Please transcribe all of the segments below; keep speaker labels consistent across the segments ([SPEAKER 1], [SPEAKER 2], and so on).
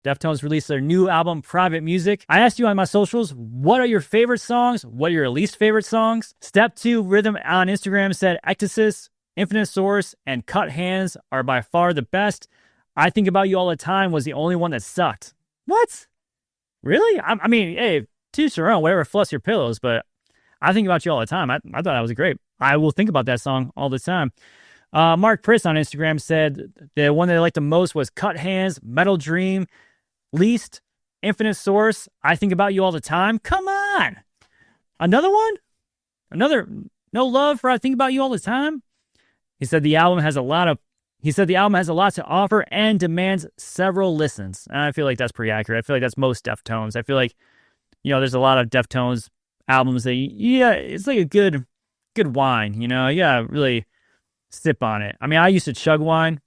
[SPEAKER 1] Deftones released their new album, Private Music. I asked you on my socials, what are your favorite songs? What are your least favorite songs? Step 2 Rhythm on Instagram said, Ectasis, Infinite Source, and Cut Hands are by far the best. I Think About You All the Time was the only one that sucked. What? Really? I mean, hey, to each their own, whatever floats your pillows, but I Think About You All the Time. I thought that was great. I will think about that song all the time. Mark Priss on Instagram said the one that I liked the most was Cut Hands, Metal Dream, Least, Infinite Source, I Think About You All the Time. Come on. Another one? Another no love for I Think About You All the Time? He said the album has a lot to offer and demands several listens. And I feel like that's pretty accurate. I feel like that's most Deftones. I feel like, there's a lot of Deftones albums that, it's like a good wine, really sip on it. I mean, I used to chug wine.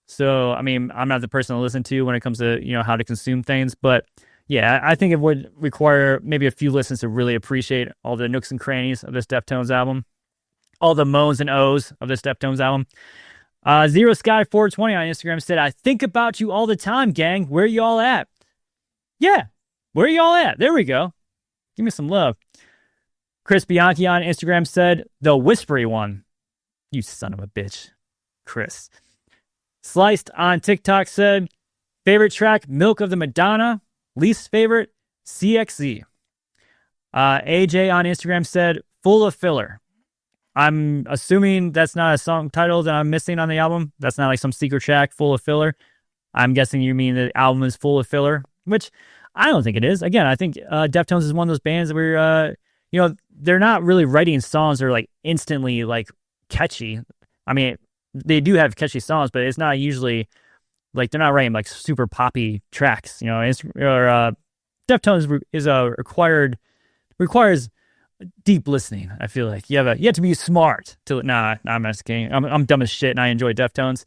[SPEAKER 1] So, I mean, I'm not the person to listen to when it comes to, how to consume things. But yeah, I think it would require maybe a few listens to really appreciate all the nooks and crannies of this Deftones album. All the moans and ohs of this Deftones album. Zero Sky 420 on Instagram said, I think about you all the time, gang. Where y'all at? Yeah, where y'all at? There we go. Give me some love. Chris Bianchi on Instagram said, the whispery one. You son of a bitch, Chris. Sliced on TikTok said, favorite track, Milk of the Madonna. Least favorite, CXZ. AJ on Instagram said, full of filler. I'm assuming that's not a song title that I'm missing on the album. That's not like some secret track full of filler. I'm guessing you mean the album is full of filler, which I don't think it is. Again, I think Deftones is one of those bands where, they're not really writing songs that are like instantly like catchy. I mean, they do have catchy songs, but it's not usually like they're not writing like super poppy tracks. Deftones requires deep listening. I feel like you have to be smart to. I'm just kidding. I'm dumb as shit, and I enjoy Deftones.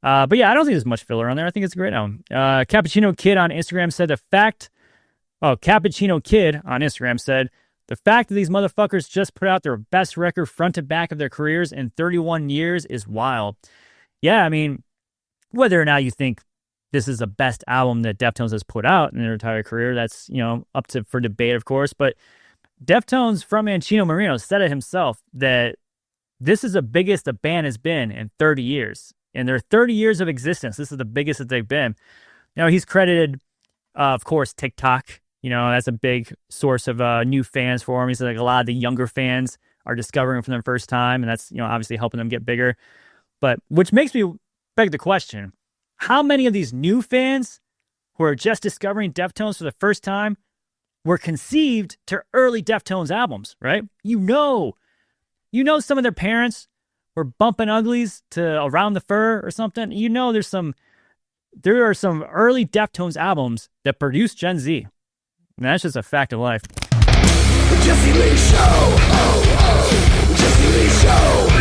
[SPEAKER 1] But yeah, I don't think there's much filler on there. I think it's a great album. Cappuccino Kid on Instagram said Cappuccino Kid on Instagram said, the fact that these motherfuckers just put out their best record front to back of their careers in 31 years is wild. Yeah, I mean, whether or not you think this is the best album that Deftones has put out in their entire career, that's, up for debate, of course. But Deftones from Mancino Marino said it himself that this is the biggest the band has been in 30 years. In their 30 years of existence, this is the biggest that they've been. He's credited, of course, TikTok. That's a big source of new fans for him. He said like a lot of the younger fans are discovering him for the first time, and that's, obviously helping them get bigger. But which makes me beg the question, how many of these new fans who are just discovering Deftones for the first time were conceived to early Deftones albums, right? Some of their parents were bumping uglies to Around the Fur or something. There are some early Deftones albums that produced Gen Z. And that's just a fact of life.
[SPEAKER 2] Jesse Lee Show. Jesse Lee Show.